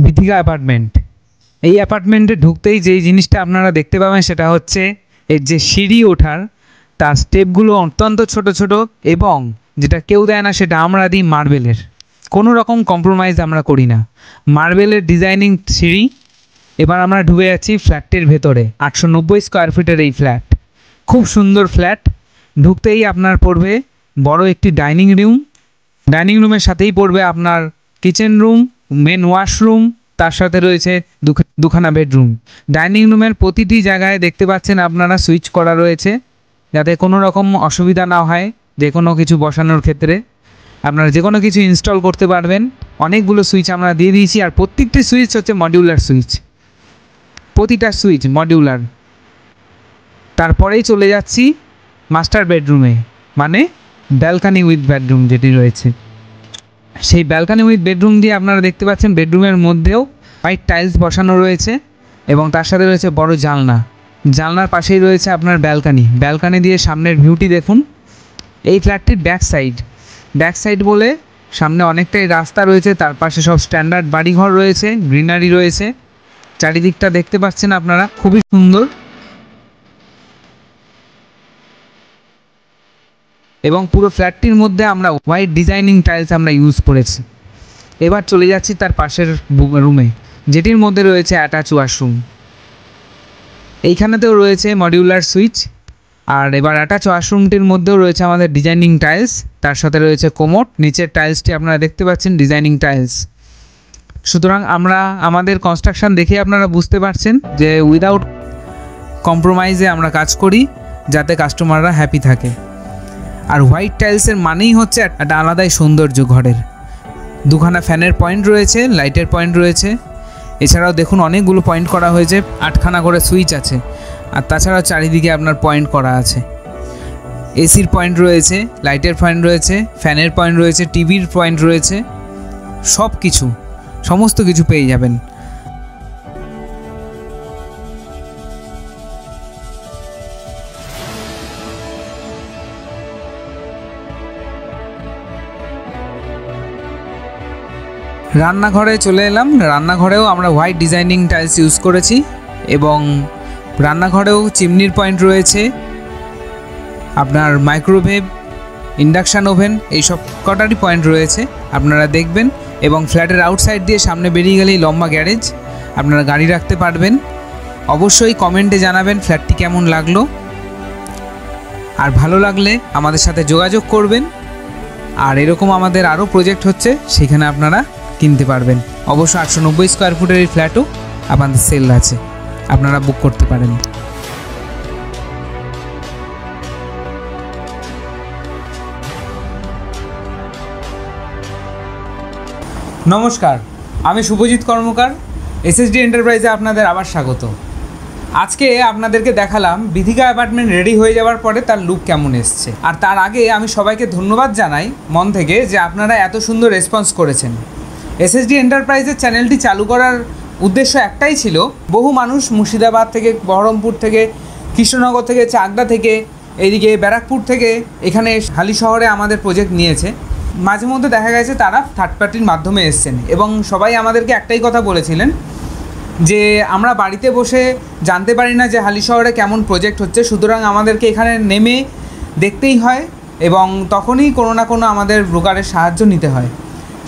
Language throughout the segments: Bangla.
বিথিকা অ্যাপার্টমেন্ট। এই অ্যাপার্টমেন্টে ঢুকতেই যেই জিনিসটা আপনারা দেখতে পাবেন সেটা হচ্ছে এর যে সিঁড়ি ওঠার তার স্টেপগুলো অত্যন্ত ছোট ছোট, এবং যেটা কেউ দেয় না সেটা আমরা দিই মার্বেলের। কোনো রকম কম্প্রোমাইজ আমরা করি না, মার্বেলের ডিজাইনিং সিঁড়ি। এবার আমরা ঢুকে যাচ্ছি ফ্ল্যাটটির ভেতরে। 890 স্কোয়ার ফিটের এই ফ্ল্যাট, খুব সুন্দর ফ্ল্যাট। ঢুকতেই আপনার পড়বে বড় একটি ডাইনিং রুম, ডাইনিং রুমের সাথেই পড়বে আপনার কিচেন রুম, মেন ওয়াশরুম, তার সাথে রয়েছে দুখানা বেডরুম। ডাইনিং রুমের প্রতিটি জায়গায় দেখতে পাচ্ছেন আপনারা সুইচ করা রয়েছে, যাতে কোনো রকম অসুবিধা না হয় যে কোনো কিছু বসানোর ক্ষেত্রে। আপনারা যে কোনো কিছু ইনস্টল করতে পারবেন। অনেকগুলো সুইচ আমরা দিয়ে দিয়েছি, আর প্রত্যেকটি সুইচ হচ্ছে মডিউলার সুইচ, প্রতিটা সুইচ মডিউলার। তারপরেই চলে যাচ্ছি মাস্টার বেডরুমে, মানে ব্যালকানি উইথ বেডরুম যেটি রয়েছে। সেই ব্যালকানি উইথ বেডরুম দিয়ে আপনারা দেখতে পাচ্ছেন বেডরুমের মধ্যেও হোয়াইট টাইলস বসানো রয়েছে, এবং তার সাথে রয়েছে বড় জানলা। জানলার পাশেই রয়েছে আপনার ব্যালকানি দিয়ে সামনের ভিউটি দেখুন। এই ফ্ল্যাটটির ব্যাক সাইড বলে সামনে অনেকটাই রাস্তা রয়েছে, তার পাশে সব স্ট্যান্ডার্ড বাড়িঘর রয়েছে, গ্রিনারি রয়েছে। চারিদিকটা দেখতে পাচ্ছেন আপনারা, খুবই সুন্দর। এবং পুরো ফ্ল্যাটটির মধ্যে আমরা হোয়াইট ডিজাইনিং টাইলস আমরা ইউজ করেছি। এবার চলে যাচ্ছি তার পাশের রুমে, যেটির মধ্যে রয়েছে অ্যাটাচ ওয়াশরুম। এইখানেতেও রয়েছে মডিউলার সুইচ। আর এবার অ্যাটাচ ওয়াশরুমটির মধ্যেও রয়েছে আমাদের ডিজাইনিং টাইলস, তার সাথে রয়েছে কোমোড। নিচের টাইলসটি আপনারা দেখতে পাচ্ছেন ডিজাইনিং টাইলস। সুতরাং আমরা আমাদের কনস্ট্রাকশন দেখে আপনারা বুঝতে পারছেন যে উইদাউট কম্প্রোমাইজে আমরা কাজ করি, যাতে কাস্টমাররা হ্যাপি থাকে। আর হোয়াইট টাইলসের মানেই হচ্ছে একটা আলাদাই সৌন্দর্য ঘরের। দুখানা ফ্যানের পয়েন্ট রয়েছে, লাইটের পয়েন্ট রয়েছে। এছাড়াও দেখুন অনেকগুলো পয়েন্ট করা হয়েছে, 8খানা করে সুইচ আছে। আর তাছাড়াও চারিদিকে আপনার পয়েন্ট করা আছে। এসির পয়েন্ট রয়েছে, লাইটের পয়েন্ট রয়েছে, ফ্যানের পয়েন্ট রয়েছে, টিভির পয়েন্ট রয়েছে। সমস্ত কিছু পেয়ে যাবেন। রান্নাঘরে চলে এলাম। রান্নাঘরেও আমরা হোয়াইট ডিজাইনিং টাইলস ইউজ করেছি, এবং রান্নাঘরেও চিমনির পয়েন্ট রয়েছে, আপনার মাইক্রোওয়েভ, ইন্ডাকশান ওভেন, এইসব কটারই পয়েন্ট রয়েছে আপনারা দেখবেন। এবং ফ্ল্যাটের আউটসাইড দিয়ে সামনে বেরিয়ে গেলেই লম্বা গ্যারেজ, আপনারা গাড়ি রাখতে পারবেন। অবশ্যই কমেন্টে জানাবেন ফ্ল্যাটটি কেমন লাগলো, আর ভালো লাগলে আমাদের সাথে যোগাযোগ করবেন। আর এরকম আমাদের আরও প্রজেক্ট হচ্ছে, সেখানে আপনারা কিনতে পারবেন। অবশ্য 890 স্কোয়ার ফুটের এই ফ্ল্যাটও আমাদের সেল আছে, আপনারা বুক করতে পারেন। নমস্কার, আমি শুভজিৎ কর্মকার, এসএসডি এন্টারপ্রাইজে আপনাদের আবার স্বাগত। আজকে আপনাদেরকে দেখালাম বিথিকা অ্যাপার্টমেন্ট রেডি হয়ে যাওয়ার পরে তার লুক কেমন এসছে। আর তার আগে আমি সবাইকে ধন্যবাদ জানাই মন থেকে যে আপনারা এত সুন্দর রেসপন্স করেছেন। এসএসডি এন্টারপ্রাইজের চ্যানেলটি চালু করার উদ্দেশ্য একটাই ছিল, বহু মানুষ মুর্শিদাবাদ থেকে, বহরমপুর থেকে, কৃষ্ণনগর থেকে, চাকদা থেকে, এইদিকে ব্যারাকপুর থেকে এখানে হালি শহরে আমাদের প্রজেক্ট নিয়েছে। মাঝে মধ্যে দেখা গেছে তারা থার্ড পার্টির মাধ্যমে এসছেন, এবং সবাই আমাদেরকে একটাই কথা বলেছিলেন যে আমরা বাড়িতে বসে জানতে পারি না যে হালি শহরে কেমন প্রজেক্ট হচ্ছে, সুতরাং আমাদেরকে এখানে নেমে দেখতেই হয়, এবং তখনই কোনো না কোনো আমাদের ব্রোকারের সাহায্য নিতে হয়।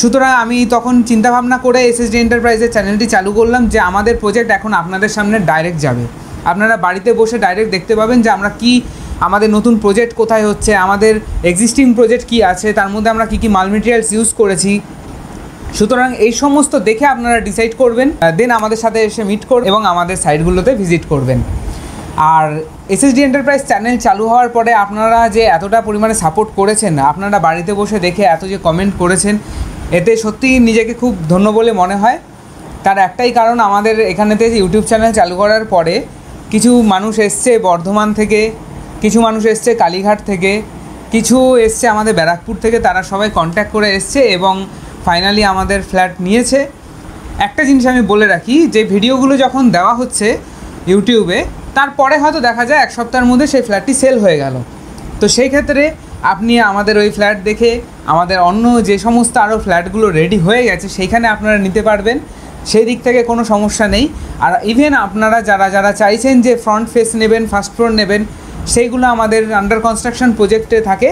সুতরাং আমি তখন চিন্তাভাবনা করে এসএসডি এন্টারপ্রাইজের চ্যানেলটি চালু করলাম যে আমাদের প্রজেক্ট এখন আপনাদের সামনে ডাইরেক্ট যাবে। আপনারা বাড়িতে বসে ডাইরেক্ট দেখতে পাবেন যে আমরা কি, আমাদের নতুন প্রজেক্ট কোথায় হচ্ছে, আমাদের এক্সিস্টিং প্রজেক্ট কি আছে, তার মধ্যে আমরা কি মাল মেটেরিয়ালস ইউজ করেছি। সুতরাং এই সমস্ত দেখে আপনারা ডিসাইড করবেন, দেন আমাদের সাথে এসে মিট করবেন এবং আমাদের সাইটগুলোতে ভিজিট করবেন। আর এসএসডি এন্টারপ্রাইজ চ্যানেল চালু হওয়ার পরে আপনারা যে এতটা পরিমাণে সাপোর্ট করেছেন, আপনারা বাড়িতে বসে দেখে এত যে কমেন্ট করেছেন, এতে সত্যিই নিজেকে খুব ধন্য বলে মনে হয়। তার একটাই কারণ, আমাদের এখানেতে যে ইউটিউব চ্যানেল চালু করার পরে কিছু মানুষ এসছে বর্ধমান থেকে, কিছু মানুষ এসছে কালীঘাট থেকে, কিছু এসছে আমাদের ব্যারাকপুর থেকে। তারা সবাই কন্ট্যাক্ট করে এসছে এবং ফাইনালি আমাদের ফ্ল্যাট নিয়েছে। একটা জিনিস আমি বলে রাখি, যে ভিডিওগুলো যখন দেওয়া হচ্ছে ইউটিউবে, তারপরে হয়তো দেখা যায় এক সপ্তাহের মধ্যে সেই ফ্ল্যাটটি সেল হয়ে গেল। তো সেই ক্ষেত্রে আপনি আমাদের ওই ফ্ল্যাট দেখে আমাদের অন্য যে সমস্ত আরও ফ্ল্যাটগুলো রেডি হয়ে গেছে সেইখানে আপনারা নিতে পারবেন। সেই দিক থেকে কোনো সমস্যা নেই। আর ইভেন আপনারা যারা চাইছেন যে ফ্রন্ট ফেস নেবেন, ফার্স্ট ফ্লোর নেবেন, সেইগুলো আমাদের আন্ডার কনস্ট্রাকশন প্রজেক্টে থাকে,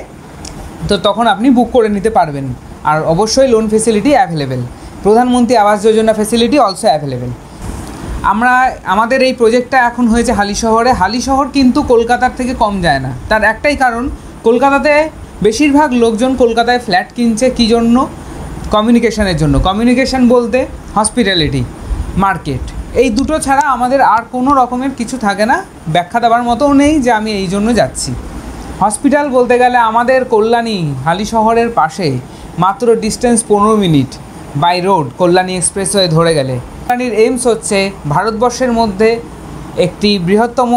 তো তখন আপনি বুক করে নিতে পারবেন। আর অবশ্যই লোন ফেসিলিটি অ্যাভেলেবেল, প্রধানমন্ত্রী Awas Yojana facility also available. আমাদের এই প্রজেক্টটা এখন হয়েছে হালিশহরে। হালিশহর কিন্তু কলকাতার থেকে কম যায় না। তার একটাই কারণ, কলকাতাতে বেশিরভাগ লোকজন কলকাতায় ফ্ল্যাট কিনছে কী জন্য? কমিউনিকেশনের জন্য। কমিউনিকেশন বলতে হসপিটালিটি, মার্কেট, এই দুটো ছাড়া আমাদের আর কোনো রকমের কিছু থাকে না। ব্যাখ্যা দেওয়ার মতোও নেই যে আমি এই জন্য যাচ্ছি। হসপিটাল বলতে গেলে আমাদের কল্যাণী হালিশহরের পাশে, মাত্র distance 15 minute by road, Kalyani expressway ধরে গেলে। কল্যাণীর এইমস হচ্ছে ভারতবর্ষের মধ্যে একটি বৃহত্তম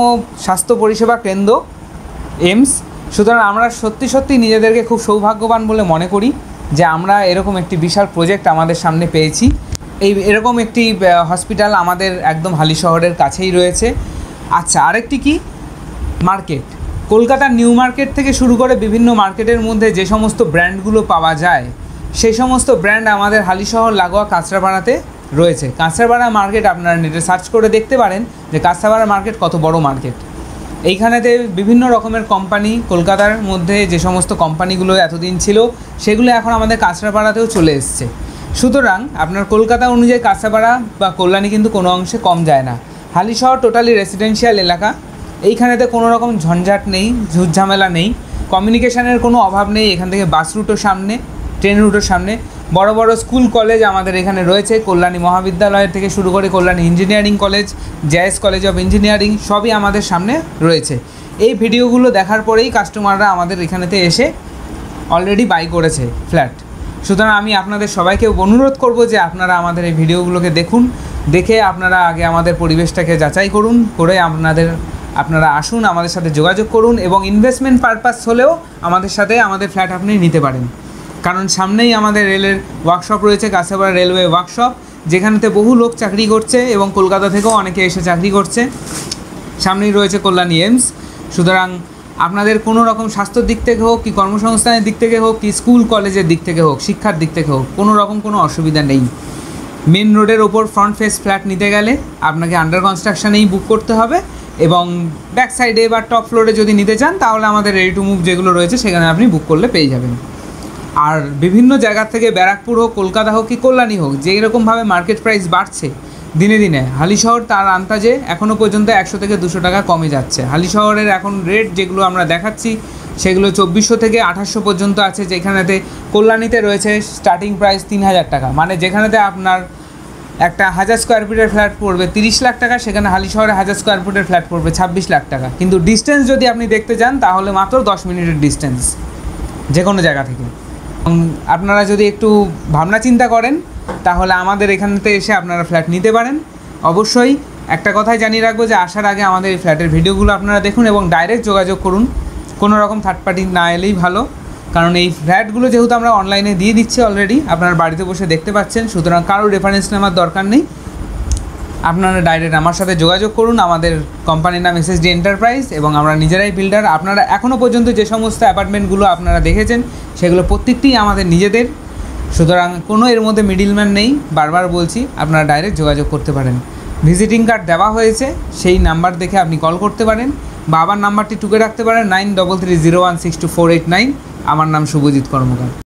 স্বাস্থ্য পরিষেবা কেন্দ্র এইমস। সুতরাং আমরা সত্যি নিজেদেরকে খুব সৌভাগ্যবান বলে মনে করি যে আমরা এরকম একটি বিশাল প্রজেক্ট আমাদের সামনে পেয়েছি। এরকম একটি হসপিটাল আমাদের একদম হালিশহরের কাছেই রয়েছে। আচ্ছা, আরেকটি কি, মার্কেট। কলকাতার নিউ মার্কেট থেকে শুরু করে বিভিন্ন মার্কেটের মধ্যে যে সমস্ত ব্র্যান্ডগুলো পাওয়া যায়, সেই সমস্ত ব্র্যান্ড আমাদের হালিশহর লাগোয়া কাঁচরাপাড়াতে রয়েছে। কাঁচরাপাড়া মার্কেট আপনারা নেটে সার্চ করে দেখতে পারেন যে কাঁচরাপাড়া মার্কেট কত বড় মার্কেট। এইখানেতে বিভিন্ন রকমের কোম্পানি, কলকাতার মধ্যে যে সমস্ত কোম্পানিগুলো এতদিন ছিল সেগুলো এখন আমাদের কাঁচরাপাড়াতেও চলে এসছে। সুতরাং আপনার কলকাতা অনুযায়ী কাঁচরাপাড়া বা কল্যাণী কিন্তু কোনো অংশে কম যায় না। হালিশহর টোটালি রেসিডেন্সিয়াল এলাকা। এইখানেতে কোনো রকম ঝঞ্ঝাট নেই, ঝুটঝামেলা নেই, কমিউনিকেশানের কোনো অভাব নেই। এখান থেকে বাস রুটও সামনে, ট্রেন রুটও সামনে, বড় বড় স্কুল কলেজ আমাদের এখানে রয়েছে। কল্যাণী মহাবিদ্যালয়ের থেকে শুরু করে Kalyani engineering college, JS college of engineering, সবই আমাদের সামনে রয়েছে। এই ভিডিওগুলো দেখার পরেই কাস্টমাররা আমাদের এখানেতে এসে অলরেডি বাই করেছে ফ্ল্যাট। সুতরাং আমি আপনাদের সবাইকে অনুরোধ করব যে আপনারা আমাদের এই ভিডিওগুলোকে দেখুন, দেখে আপনারা আগে আমাদের পরিবেশটাকে যাচাই করুন, করে আপনারা আসুন, আমাদের সাথে যোগাযোগ করুন, এবং ইনভেস্টমেন্ট পারপাস হলেও আমাদের সাথে আমাদের ফ্ল্যাট আপনি নিতে পারেন। কারণ সামনেই আমাদের রেলের ওয়ার্কশপ রয়েছে, কাঁচরাপাড়া রেলওয়ে ওয়ার্কশপ, যেখানেতে বহু লোক চাকরি করছে এবং কলকাতা থেকেও অনেকে এসে চাকরি করছে। সামনেই রয়েছে কল্যাণী এইমস। সুতরাং আপনাদের কোনো রকম স্বাস্থ্যর দিক থেকে হোক, কি কর্মসংস্থানের দিক থেকে হোক, কি স্কুল কলেজের দিক থেকে হোক, শিক্ষার দিক থেকে হোক, কোনো রকম কোনো অসুবিধা নেই। মেন রোডের ওপর ফ্রন্ট ফেস ফ্ল্যাট নিতে গেলে আপনাকে আন্ডার কনস্ট্রাকশানেই বুক করতে হবে, এবং ব্যাক সাইডে বা টপ ফ্লোরে যদি নিতে চান তাহলে আমাদের রেডি টু মুভ যেগুলো রয়েছে সেখানে আপনি বুক করলে পেয়ে যাবেন। আর বিভিন্ন জায়গা থেকে, ব্যারাকপুর হোক, কলকাতা হোক, কি কল্যাণী হোক, যে এরকমভাবে মার্কেট প্রাইস বাড়ছে দিনে দিনে, হালিশহর তার আন্দাজে এখনও পর্যন্ত 100 থেকে 200 টাকা কমে যাচ্ছে। হালিশহরের এখন রেট যেগুলো আমরা দেখাচ্ছি সেগুলো 2400 থেকে 2800 পর্যন্ত আছে, যেখানেতে কল্যাণীতে রয়েছে স্টার্টিং প্রাইস 3000 টাকা। মানে যেখানেতে আপনার একটা 1000 স্কোয়ার ফিটের ফ্ল্যাট পড়বে 30 লাখ টাকা, সেখানে হালিশহরে 1000 স্কোয়ার ফিটের ফ্ল্যাট পড়বে 26 লাখ টাকা। কিন্তু ডিস্টেন্স যদি আপনি দেখতে যান তাহলে মাত্র 10 মিনিটের ডিস্টেন্স যে কোনো জায়গা থেকে। আপনারা যদি একটু ভাবনা চিন্তা করেন তাহলে আমাদের এখানতে এসে আপনারা ফ্ল্যাট নিতে পারেন। অবশ্যই একটা কথাই জানিয়ে রাখবো যে আসার আগে আমাদের এই ফ্ল্যাটের ভিডিওগুলো আপনারা দেখুন এবং ডাইরেক্ট যোগাযোগ করুন, কোনো রকম থার্ড পার্টি না এলেই ভালো। কারণ এই ফ্ল্যাটগুলো যেহেতু আমরা অনলাইনে দিয়ে দিচ্ছি অলরেডি, আপনারা বাড়িতে বসে দেখতে পাচ্ছেন, সুতরাং কারোর রেফারেন্স নেওয়ার দরকার নেই। আপনারা ডাইরেক্ট আমার সাথে যোগাযোগ করুন। আমাদের কোম্পানির নাম এসএসডি এন্টারপ্রাইজ এবং আমরা নিজেরাই বিল্ডার। আপনারা এখনও পর্যন্ত যে সমস্ত অ্যাপার্টমেন্টগুলো আপনারা দেখেছেন সেগুলো প্রত্যেকটিই আমাদের নিজেদের। সুতরাং কোনো এর মধ্যে মিডিলম্যান নেই। বারবার বলছি, আপনারা ডাইরেক্ট যোগাযোগ করতে পারেন। ভিজিটিং কার্ড দেওয়া হয়েছে, সেই নাম্বার দেখে আপনি কল করতে পারেন, বা আবার নাম্বারটি টুকে রাখতে পারেন 9330162489। আমার নাম শুভজিৎ কর্মকার।